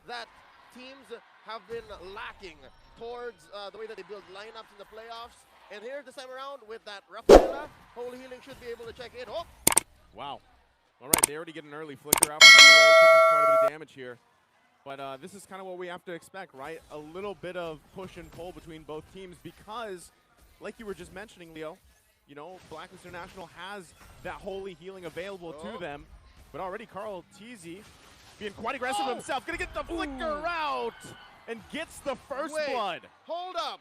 that teams have been lacking towards the way that they build lineups in the playoffs. And here this time around with that Rafaela, Holy Healing should be able to check in. Oh! Wow. All right, they already get an early flicker out from UA, taking quite a bit of damage here. But this is kind of what we have to expect, right? A little bit of push and pull between both teams because, like you were just mentioning, Leo, you know, Blacklist International has that Holy Healing available to them. But already Carl Teasy being quite aggressive himself, gonna get the flicker out and gets the first blood. Hold up.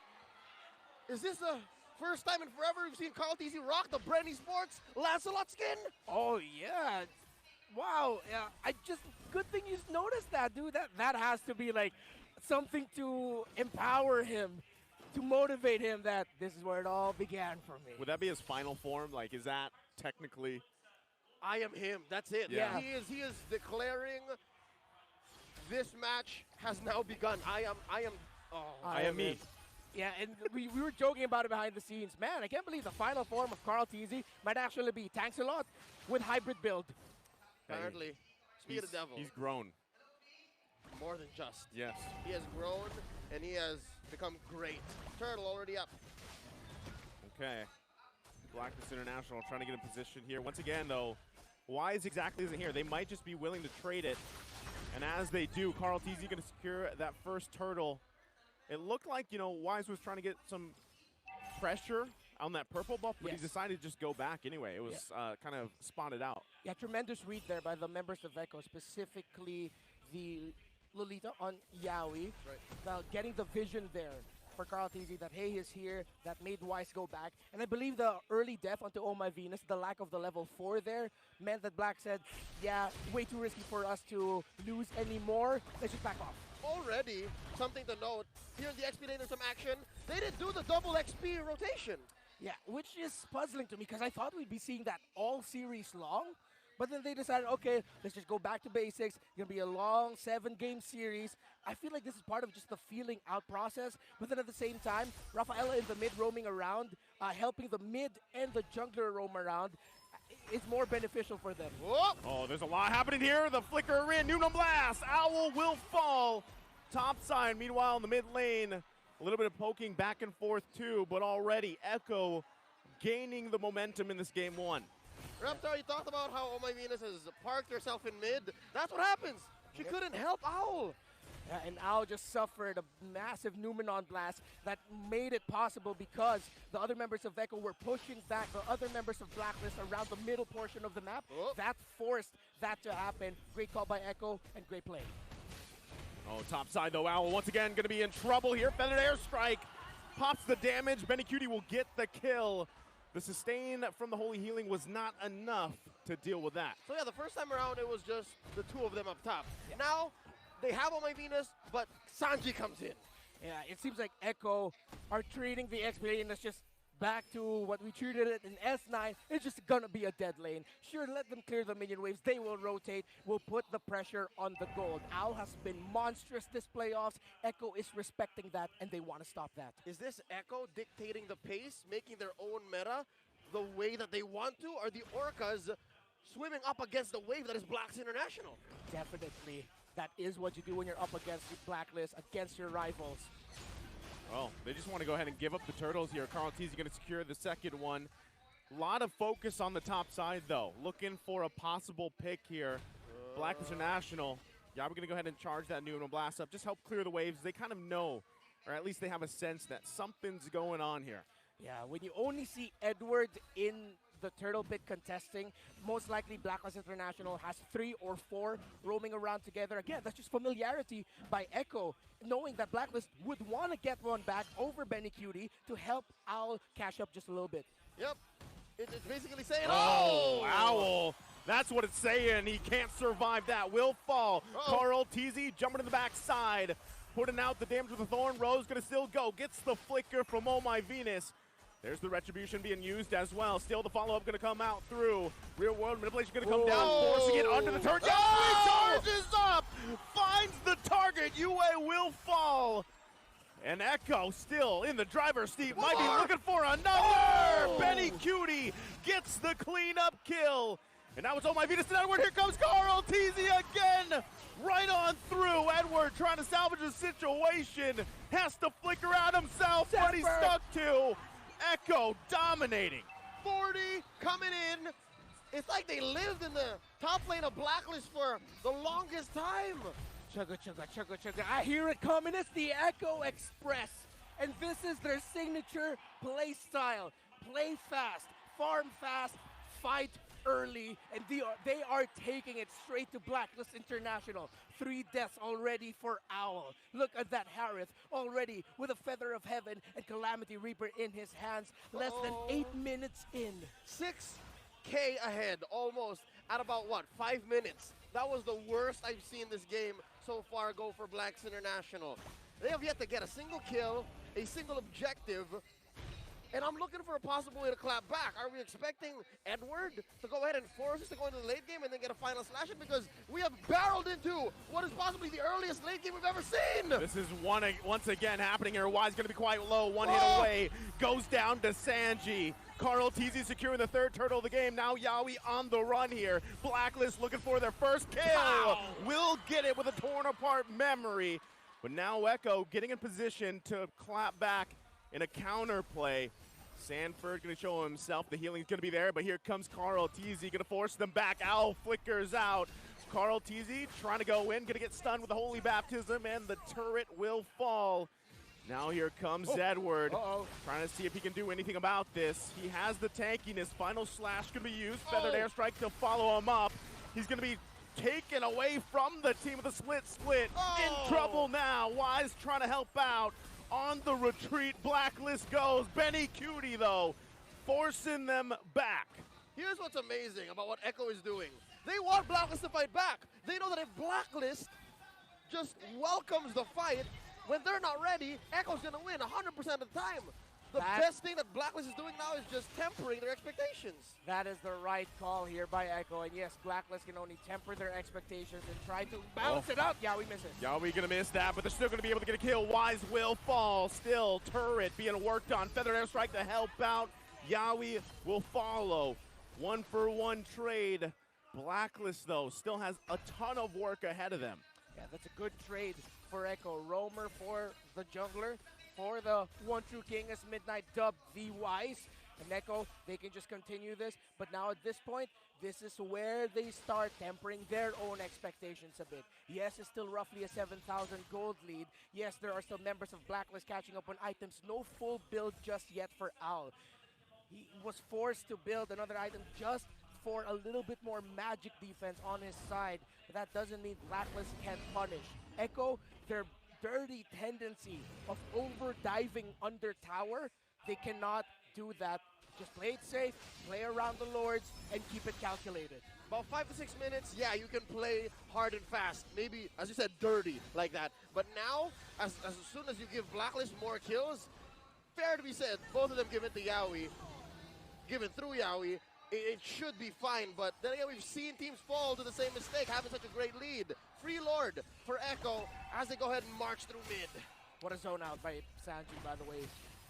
Is this the first time in forever we've seen Carl Teasy rock the Brenny Sports Lancelot skin? Oh, yeah. Wow. Yeah, good thing you noticed that, dude. That has to be like something to empower him, to motivate him that this is where it all began for me. Would that be his final form? Like, is that technically? I am him. That's it. Yeah. He is declaring this match has now begun. I am me. Yeah, and we were joking about it behind the scenes. Man, I can't believe the final form of Carl Teasy might actually be Tanks a Lot with hybrid build. Apparently, speak of the devil. He's grown. More than just. Yes. He has grown and he has become great. Turtle already up. Okay. Blacklist International trying to get in position here. Once again, though, Wise exactly isn't here. They might just be willing to trade it. And as they do, Carl Teasy going to secure that first turtle. It looked like, you know, Wise was trying to get some pressure on that purple buff, but he decided to just go back anyway. It was kind of spotted out. Yeah, tremendous read there by the members of Echo, specifically the Lolita on Yaoi. Now getting the vision there for Carl Teasy that Hey is here, that made Wise go back. And I believe the early death onto Oh My Venus, the lack of the level 4 there, meant that Black said, yeah, way too risky for us to lose anymore. Let's just back off. Already, something to note, here in the XP lane there's some action. They didn't do the double XP rotation. Yeah, which is puzzling to me because I thought we'd be seeing that all series long. But then they decided, okay, let's just go back to basics. It's going to be a long 7-game series. I feel like this is part of just the feeling out process. But then at the same time, Rafaela in the mid roaming around, helping the mid and the jungler roam around. It's more beneficial for them. Whoa. Oh, there's a lot happening here. The flicker in, Nuno Blast. Owl will fall. Top side, meanwhile, in the mid lane, a little bit of poking back and forth too, but already Echo gaining the momentum in this game one. Reptar, you talked about how Oh My Venus has parked herself in mid. That's what happens. She couldn't help Owl. Yeah, and Owl just suffered a massive Numenon blast that made it possible because the other members of Echo were pushing back the other members of Blacklist around the middle portion of the map. That forced that to happen. Great call by Echo and great play. Oh, top side though, Owl once again going to be in trouble here. Feathered Airstrike pops the damage. Benny Cutie will get the kill. The sustain from the Holy Healing was not enough to deal with that. So yeah, the first time around it was just the two of them up top. Now they have Oh My Venus, but Sanji comes in. Yeah, it seems like Echo are treating the XP lane as just back to what we treated it in S9. It's just gonna be a dead lane. Sure, let them clear the minion waves. They will rotate. We'll put the pressure on the gold. Owl has been monstrous this playoffs. Echo is respecting that, and they want to stop that. Is this Echo dictating the pace, making their own meta the way that they want to? Are the Orcas swimming up against the wave that is Blacks International? Definitely. That is what you do when you're up against the Blacklist, against your rivals. Well, they just want to go ahead and give up the turtles here. Carl Teasy going to secure the second one. A lot of focus on the top side, though. Looking for a possible pick here. Blacklist International. Yeah, we're going to go ahead and charge that Nuno Blast up. Just help clear the waves. They kind of know, or at least they have a sense that something's going on here. Yeah, when you only see Edward in the turtle pit contesting, most likely Blacklist International has 3 or 4 roaming around together. Again, that's just familiarity by Echo, knowing that Blacklist would want to get one back over Benny Cutie to help Owl cash up just a little bit. Yep. It's basically saying, oh, Owl. That's what it's saying. He can't survive that. Will fall. Carl Teasy jumping to the backside, putting out the damage with the Thorn. Rose going to still go. Gets the flicker from Oh My Venus. There's the retribution being used as well. Still the follow-up going to come out through. Real world manipulation going to come down, forcing it under the turret. He charges up, finds the target. UA will fall. And Echo still in the driver's seat. Might be looking for another. Benny Cutie gets the cleanup kill. And now it's Oh My Venus and Edward. Here comes Carl Teasy again. Right on through. Edward trying to salvage the situation. Has to flicker out himself, but he's stuck to. Echo dominating. 40 coming in. It's like they lived in the top lane of Blacklist for the longest time. Chugga, chugga, chugga, chugga. I hear it coming. It's the Echo Express. And this is their signature play style. Play fast, farm fast, fight early, and they are taking it straight to Blacklist International. 3 deaths already for Owl. Look at that Harith already with a Feather of Heaven and Calamity Reaper in his hands. Less than 8 minutes in. 6K ahead, almost, at about, what, 5 minutes. That was the worst I've seen this game so far go for Blacks International. They have yet to get a single kill, a single objective, and I'm looking for a possible way to clap back. Are we expecting Edward to go ahead and force us to go into the late game and then get a final slash it? Because we have barreled into what is possibly the earliest late game we've ever seen. This is once again happening here. Y's going to be quite low. One hit away. Goes down to Sanji. Carl Teasy securing the 3rd turtle of the game. Now Yawi on the run here. Blacklist looking for their first kill. Wow. Will get it with a torn apart memory. But now Echo getting in position to clap back in a counter play. Sanford going to show himself. The healing's going to be there, but here comes Carl Teasy going to force them back. Owl flickers out. Carl Teasy trying to go in, going to get stunned with the Holy Baptism, and the turret will fall. Now here comes Edward, trying to see if he can do anything about this. He has the tankiness. Final slash going to be used. Feathered airstrike to follow him up. He's going to be taken away from the team with a split. In trouble now. Wise trying to help out. On the retreat, Blacklist goes. Benny Cutie, though, forcing them back. Here's what's amazing about what Echo is doing. They want Blacklist to fight back. They know that if Blacklist just welcomes the fight, when they're not ready, Echo's going to win 100% of the time. The best thing that Blacklist is doing now is just tempering their expectations. That is the right call here by Echo. And yes, Blacklist can only temper their expectations and try to balance it out. Yawi misses. Yawi going to miss that, but they're still going to be able to get a kill. Wise will fall. Still, turret being worked on. Feather airstrike to help out. Yawi will follow. 1-for-1 trade. Blacklist, though, still has a ton of work ahead of them. Yeah, that's a good trade for Echo. Roamer for the jungler. For the One True King as Midnight dubbed the Wise. And Echo, they can just continue this. But now at this point, this is where they start tempering their own expectations a bit. Yes, it's still roughly a 7,000 gold lead. Yes, there are still members of Blacklist catching up on items. No full build just yet for Owl. He was forced to build another item just for a little bit more magic defense on his side. But that doesn't mean Blacklist can't punish. Echo, their dirty tendency of over-diving under tower, they cannot do that. Just play it safe, play around the lords, and keep it calculated. About 5 to 6 minutes, yeah, you can play hard and fast. Maybe, as you said, dirty like that. But now, as soon as you give Blacklist more kills, fair to be said, both of them give it to Yawi, given through Yawi, it should be fine. But then again, we've seen teams fall to the same mistake, having such a great lead. Free Lord for Echo as they go ahead and march through mid. What a zone out by Sanji, by the way.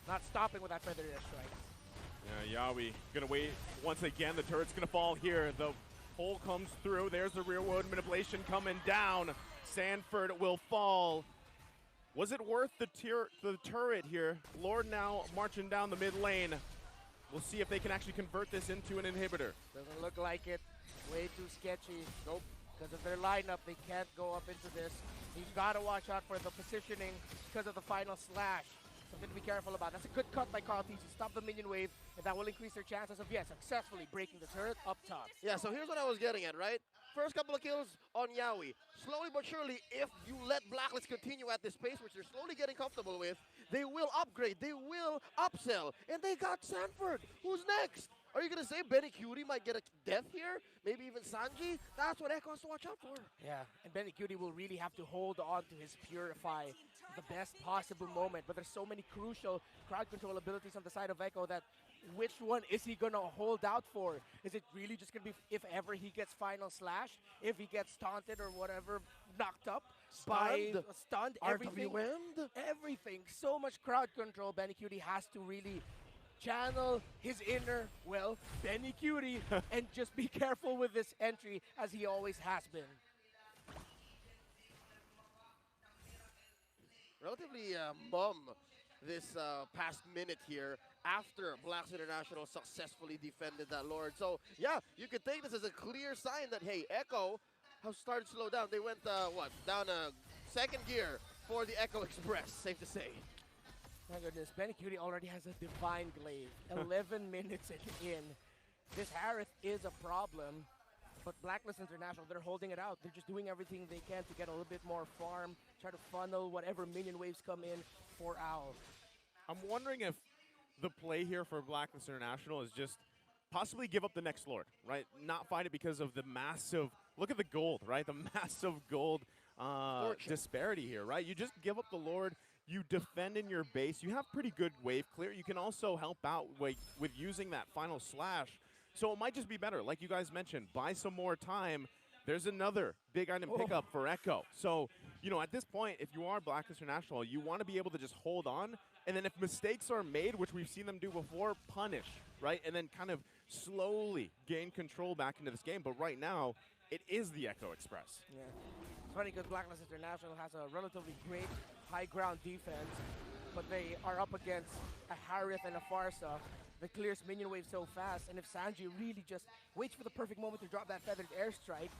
Not stopping with that Feather airstrike. Yeah, Yawi gonna wait once again. The turret's gonna fall here. The pull comes through. There's the rear wood manipulation coming down. Sanford will fall. Was it worth the turret here? Lord now marching down the mid lane. We'll see if they can actually convert this into an inhibitor. Doesn't look like it. Way too sketchy. Nope. Because of their lineup, they can't go up into this. You've got to watch out for the positioning because of the final slash. Something to be careful about. That's a good cut by Carl Teasy. Stop the minion wave, and that will increase their chances of, yes, successfully breaking the turret up top. Yeah, so here's what I was getting at, right? First couple of kills on Yawi. Slowly but surely, if you let Blacklist continue at this pace, which they're slowly getting comfortable with, they will upgrade, they will upsell. And they got Sanford. Who's next? Are you going to say Benny Cutie might get a death here? Maybe even Sanji? That's what Echo has to watch out for. Yeah, and Benny Cutie will really have to hold on to his Purify the best possible moment. But there's so many crucial crowd control abilities on the side of Echo that which one is he going to hold out for? Is it really just going to be if ever he gets final slash? If he gets taunted or whatever, knocked up? Stunned, everything. RWM? Everything. So much crowd control. Benny Cutie has to really channel his inner, well, Benny Cutie, and just be careful with this entry as he always has been. Relatively mum this past minute here after Blacks International successfully defended that Lord. So, yeah, you could take this as a clear sign that, hey, Echo have started to slow down. They went, down a second gear for the Echo Express, safe to say. My goodness, Benny Cutie already has a divine glaive. 11 minutes in. This Harith is a problem, but Blacklist International, they're holding it out. They're just doing everything they can to get a little bit more farm, try to funnel whatever minion waves come in for Owl. I'm wondering if the play here for Blacklist International is just possibly give up the next Lord, right? Not fight it because of the massive, look at the gold, right? The massive gold disparity here, right? You just give up the Lord, you defend in your base, you have pretty good wave clear. You can also help out with using that final slash. So it might just be better, like you guys mentioned, buy some more time. There's another big item pickup for Echo. So, you know, at this point, if you are Blacklist International, you want to be able to just hold on, and then if mistakes are made, which we've seen them do before, punish, right? And then kind of slowly gain control back into this game. But right now, it is the Echo Express. Yeah. It's funny because Blacklist International has a relatively great high ground defense, but they are up against a Harith and a Farsa that clears minion waves so fast. And if Sanji really just waits for the perfect moment to drop that feathered airstrike,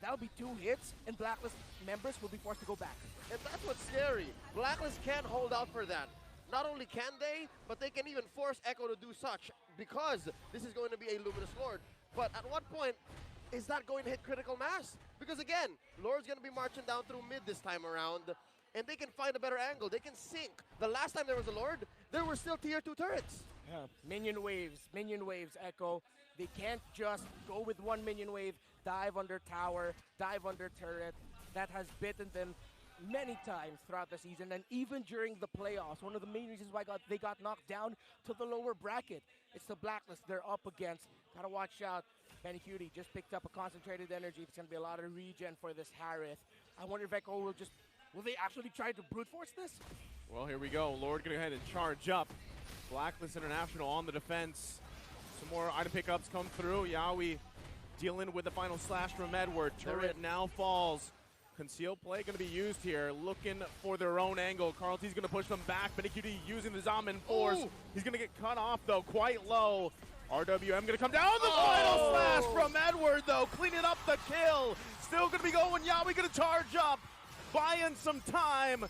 that'll be 2 hits, and Blacklist members will be forced to go back. And that's what's scary. Blacklist can't hold out for that. Not only can they, but they can even force Echo to do such because this is going to be a Luminous Lord. But at what point is that going to hit critical mass? Because again, Lord's going to be marching down through mid this time around, and they can find a better angle. They can sink. The last time there was a Lord, there were still tier 2 turrets. Yeah. Minion waves, Echo. They can't just go with one minion wave, dive under tower, dive under turret. That has bitten them many times throughout the season, and even during the playoffs. One of the main reasons why they got knocked down to the lower bracket. It's the Blacklist they're up against. Gotta watch out. Benny Cutie just picked up a concentrated energy. There's gonna be a lot of regen for this Harith. I wonder if Echo will they actually try to brute force this? Well, here we go. Lord gonna go ahead and charge up. Blacklist International on the defense. Some more item pickups come through. Yaoi dealing with the final slash from Edward. Turret now falls. Concealed play going to be used here, looking for their own angle. Carl T's going to push them back. Benny Cutie using the Zombin force. Ooh. He's going to get cut off, though, quite low. RWM going to come down. The final slash from Edward, though, cleaning up the kill. Still going to be going. Yaoi going to charge up, buying some time.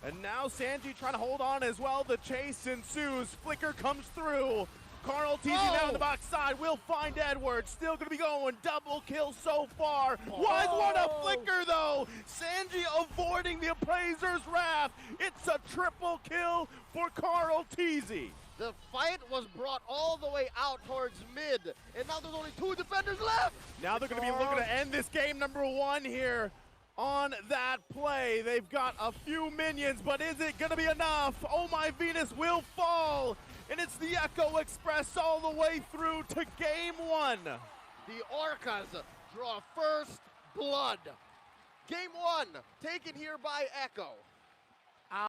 And now Sanji trying to hold on as well. The chase ensues. Flicker comes through. Carl teasing down on the box side, will find Edward, still gonna be going, double kill so far. Wise one a flicker though, Sanji avoiding the Appraiser's wrath. It's a triple kill for Carl Teasy. The fight was brought all the way out towards mid, and now there's only 2 defenders left. Now they're gonna be looking to end this game number 1 here on that play. They've got a few minions, but is it gonna be enough? Oh my Venus will fall. And it's the Echo Express all the way through to game 1. The Orcas draw first blood. Game 1 taken here by Echo.